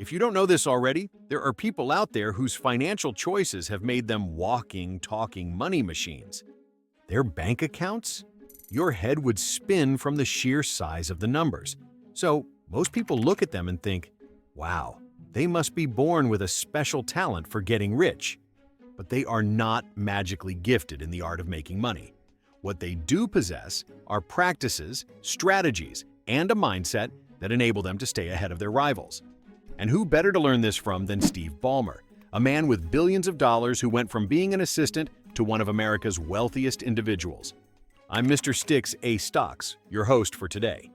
If you don't know this already, there are people out there whose financial choices have made them walking, talking money machines. Their bank accounts? Your head would spin from the sheer size of the numbers. So, most people look at them and think, wow, they must be born with a special talent for getting rich. But they are not magically gifted in the art of making money. What they do possess are practices, strategies, and a mindset that enable them to stay ahead of their rivals. And who better to learn this from than Steve Ballmer, a man with billions of dollars who went from being an assistant to one of America's wealthiest individuals. I'm Mr. Sticks A. Stocks, your host for today.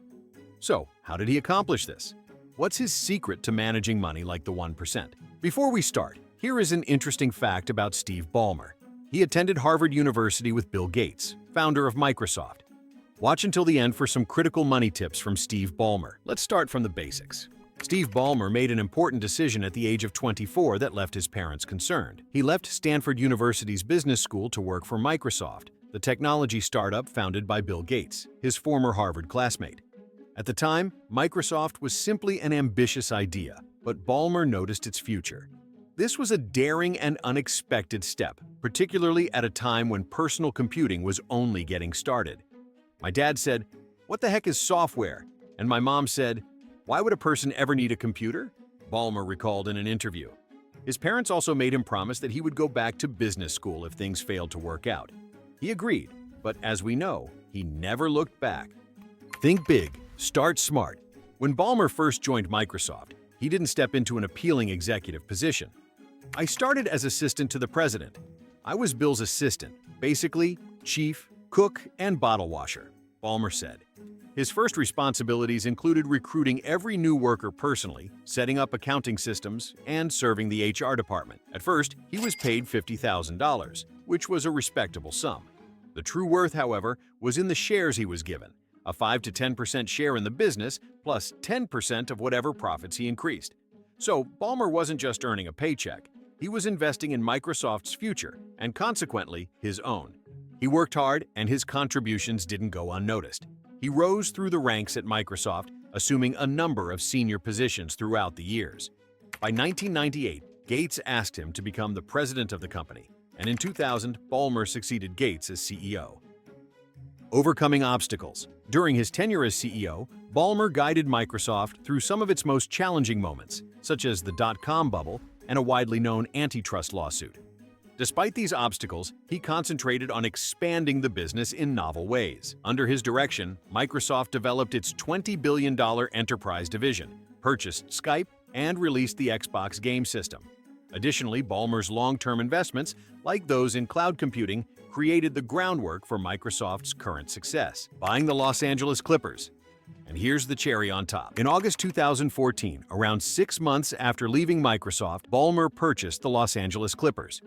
So, how did he accomplish this? What's his secret to managing money like the 1%? Before we start, here is an interesting fact about Steve Ballmer. He attended Harvard University with Bill Gates, founder of Microsoft. Watch until the end for some critical money tips from Steve Ballmer. Let's start from the basics. Steve Ballmer made an important decision at the age of 24 that left his parents concerned. He left Stanford University's business school to work for Microsoft, the technology startup founded by Bill Gates, his former Harvard classmate. At the time, Microsoft was simply an ambitious idea, but Ballmer noticed its future. This was a daring and unexpected step, particularly at a time when personal computing was only getting started. My dad said, "What the heck is software?" And my mom said, "Why would a person ever need a computer?" Ballmer recalled in an interview. His parents also made him promise that he would go back to business school if things failed to work out. He agreed, but as we know, he never looked back. Think big, start smart. When Ballmer first joined Microsoft, he didn't step into an appealing executive position. "I started as assistant to the president. I was Bill's assistant, basically chief, cook, and bottle washer," Ballmer said. His first responsibilities included recruiting every new worker personally, setting up accounting systems, and serving the HR department. At first, he was paid $50,000, which was a respectable sum. The true worth, however, was in the shares he was given, a 5 to 10% share in the business, plus 10% of whatever profits he increased. So, Ballmer wasn't just earning a paycheck, he was investing in Microsoft's future, and consequently, his own. He worked hard, and his contributions didn't go unnoticed. He rose through the ranks at Microsoft, assuming a number of senior positions throughout the years. By 1998, Gates asked him to become the president of the company, and in 2000, Ballmer succeeded Gates as CEO. Overcoming obstacles. During his tenure as CEO, Ballmer guided Microsoft through some of its most challenging moments, such as the dot-com bubble and a widely known antitrust lawsuit. Despite these obstacles, he concentrated on expanding the business in novel ways. Under his direction, Microsoft developed its $20 billion enterprise division, purchased Skype, and released the Xbox game system. Additionally, Ballmer's long-term investments, like those in cloud computing, created the groundwork for Microsoft's current success, buying the Los Angeles Clippers. And here's the cherry on top. In August 2014, around 6 months after leaving Microsoft, Ballmer purchased the Los Angeles Clippers.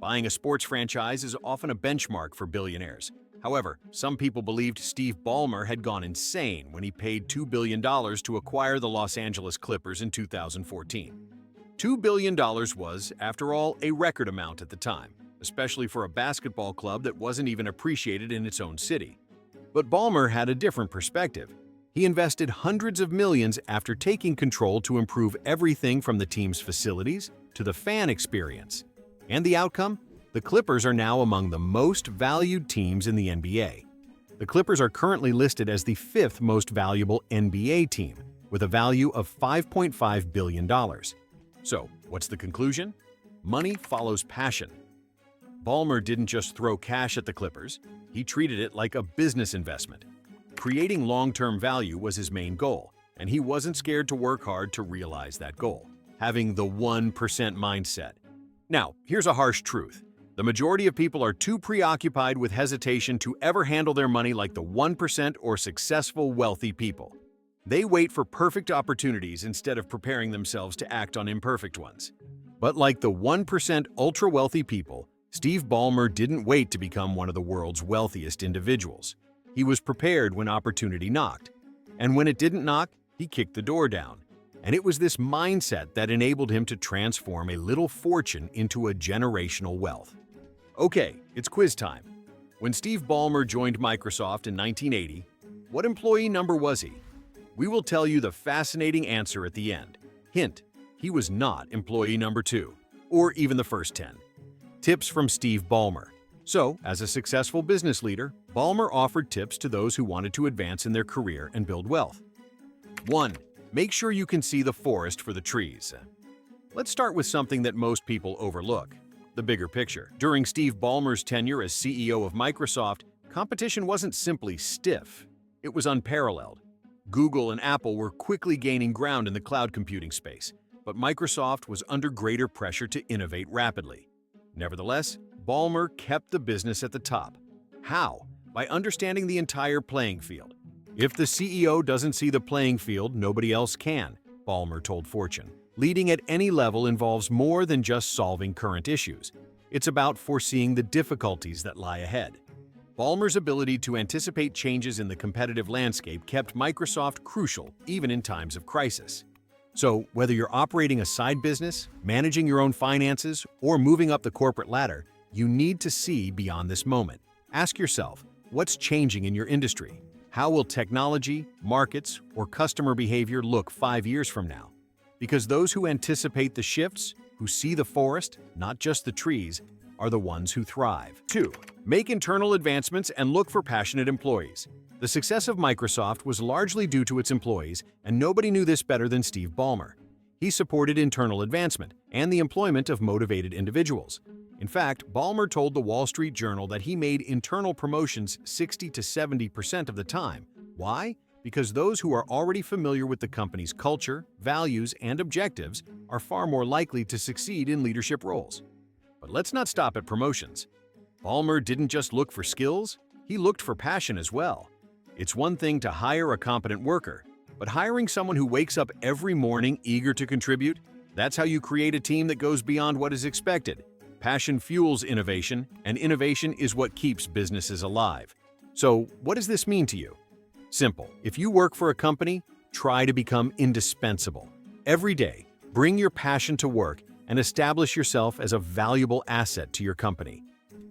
Buying a sports franchise is often a benchmark for billionaires. However, some people believed Steve Ballmer had gone insane when he paid $2 billion to acquire the Los Angeles Clippers in 2014. $2 billion was, after all, a record amount at the time, especially for a basketball club that wasn't even appreciated in its own city. But Ballmer had a different perspective. He invested hundreds of millions after taking control to improve everything from the team's facilities to the fan experience. And the outcome? The Clippers are now among the most valued teams in the NBA. The Clippers are currently listed as the 5th most valuable NBA team, with a value of $5.5 billion. So, what's the conclusion? Money follows passion. Ballmer didn't just throw cash at the Clippers, he treated it like a business investment. Creating long-term value was his main goal, and he wasn't scared to work hard to realize that goal, having the 1% mindset. Now, here's a harsh truth. The majority of people are too preoccupied with hesitation to ever handle their money like the 1% or successful wealthy people. They wait for perfect opportunities instead of preparing themselves to act on imperfect ones. But like the 1% ultra-wealthy people, Steve Ballmer didn't wait to become one of the world's wealthiest individuals. He was prepared when opportunity knocked. And when it didn't knock, he kicked the door down. And it was this mindset that enabled him to transform a little fortune into a generational wealth. Okay, it's quiz time. When Steve Ballmer joined Microsoft in 1980, what employee number was he? We will tell you the fascinating answer at the end. Hint, he was not employee number 2, or even the first 10. Tips from Steve Ballmer. So, as a successful business leader, Ballmer offered tips to those who wanted to advance in their career and build wealth. 1. Make sure you can see the forest for the trees. Let's start with something that most people overlook: the bigger picture. During Steve Ballmer's tenure as CEO of Microsoft, competition wasn't simply stiff, it was unparalleled. Google and Apple were quickly gaining ground in the cloud computing space, but Microsoft was under greater pressure to innovate rapidly. Nevertheless, Ballmer kept the business at the top. How? By understanding the entire playing field. If the CEO doesn't see the playing field, nobody else can, Ballmer told Fortune. Leading at any level involves more than just solving current issues. It's about foreseeing the difficulties that lie ahead. Ballmer's ability to anticipate changes in the competitive landscape kept Microsoft crucial even in times of crisis. So, whether you're operating a side business, managing your own finances, or moving up the corporate ladder, you need to see beyond this moment. Ask yourself, what's changing in your industry? How will technology, markets, or customer behavior look 5 years from now? Because those who anticipate the shifts, who see the forest, not just the trees, are the ones who thrive. 2. Make internal advancements and look for passionate employees. The success of Microsoft was largely due to its employees, and nobody knew this better than Steve Ballmer. He supported internal advancement and the employment of motivated individuals. In fact, Ballmer told the Wall Street Journal that he made internal promotions 60 to 70% of the time. Why? Because those who are already familiar with the company's culture, values, and objectives are far more likely to succeed in leadership roles. But let's not stop at promotions. Ballmer didn't just look for skills, he looked for passion as well. It's one thing to hire a competent worker, but hiring someone who wakes up every morning eager to contribute, that's how you create a team that goes beyond what is expected. Passion fuels innovation, and innovation is what keeps businesses alive. So, what does this mean to you? Simple. If you work for a company, try to become indispensable. Every day, bring your passion to work and establish yourself as a valuable asset to your company.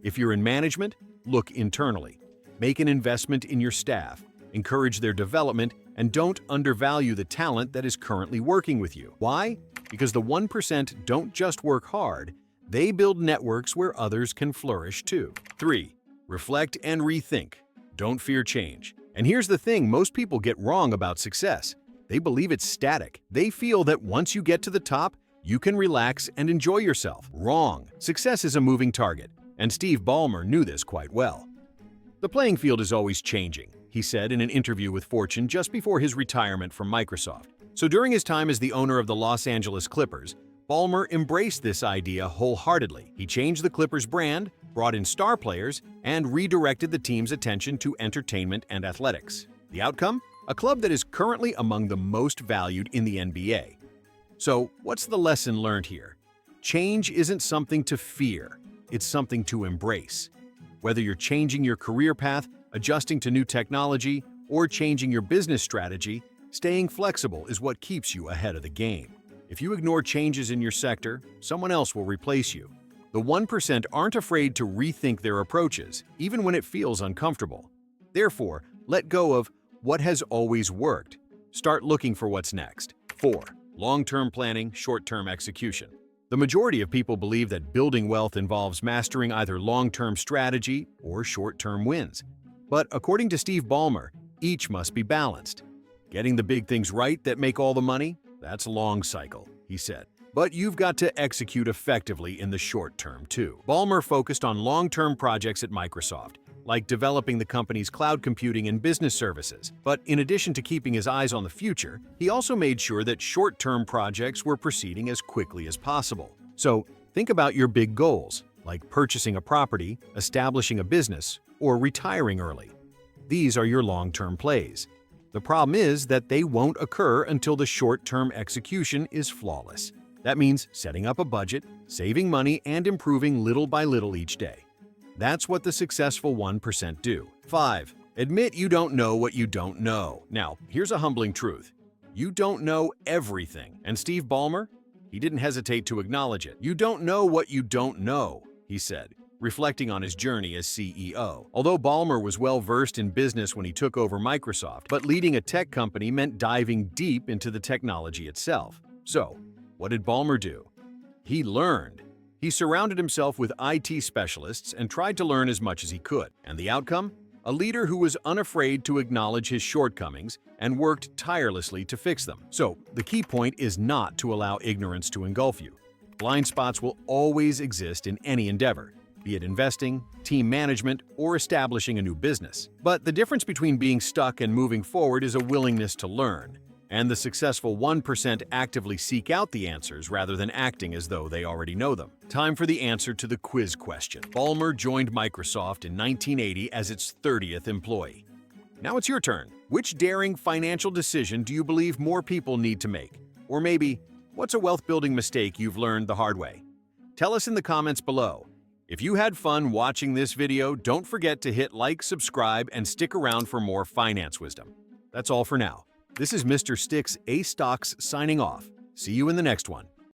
If you're in management, look internally. Make an investment in your staff, encourage their development, and don't undervalue the talent that is currently working with you. Why? Because the 1% don't just work hard, they build networks where others can flourish too. 3. Reflect and rethink. Don't fear change. And here's the thing most people get wrong about success. They believe it's static. They feel that once you get to the top, you can relax and enjoy yourself. Wrong. Success is a moving target, and Steve Ballmer knew this quite well. The playing field is always changing, he said in an interview with Fortune just before his retirement from Microsoft. So during his time as the owner of the Los Angeles Clippers, Ballmer embraced this idea wholeheartedly. He changed the Clippers brand, brought in star players, and redirected the team's attention to entertainment and athletics. The outcome? A club that is currently among the most valued in the NBA. So, what's the lesson learned here? Change isn't something to fear, it's something to embrace. Whether you're changing your career path, adjusting to new technology, or changing your business strategy, staying flexible is what keeps you ahead of the game. If you ignore changes in your sector, someone else will replace you. The 1% aren't afraid to rethink their approaches, even when it feels uncomfortable. Therefore, let go of what has always worked. Start looking for what's next. 4. Long-term planning, short-term execution. The majority of people believe that building wealth involves mastering either long-term strategy or short-term wins. But according to Steve Ballmer, each must be balanced. Getting the big things right that make all the money? That's a long cycle, he said. But you've got to execute effectively in the short term, too. Ballmer focused on long-term projects at Microsoft, like developing the company's cloud computing and business services. But in addition to keeping his eyes on the future, he also made sure that short-term projects were proceeding as quickly as possible. So think about your big goals, like purchasing a property, establishing a business, or retiring early. These are your long-term plays. The problem is that they won't occur until the short-term execution is flawless. That means setting up a budget, saving money, and improving little by little each day. That's what the successful 1% do. 5. Admit you don't know what you don't know. Now, here's a humbling truth. You don't know everything. And Steve Ballmer? He didn't hesitate to acknowledge it. You don't know what you don't know, he said, reflecting on his journey as CEO. Although Ballmer was well-versed in business when he took over Microsoft, but leading a tech company meant diving deep into the technology itself. So, What did Ballmer do? He learned. He surrounded himself with IT specialists and tried to learn as much as he could. And the outcome? A leader who was unafraid to acknowledge his shortcomings and worked tirelessly to fix them. So, the key point is not to allow ignorance to engulf you. Blind spots will always exist in any endeavor, be it investing, team management, or establishing a new business. But the difference between being stuck and moving forward is a willingness to learn. And the successful 1% actively seek out the answers rather than acting as though they already know them. Time for the answer to the quiz question. Ballmer joined Microsoft in 1980 as its 30th employee. Now it's your turn. Which daring financial decision do you believe more people need to make? Or maybe, what's a wealth-building mistake you've learned the hard way? Tell us in the comments below. If you had fun watching this video, don't forget to hit like, subscribe, and stick around for more finance wisdom. That's all for now. This is Mr. Sticks A Stocks signing off. See you in the next one.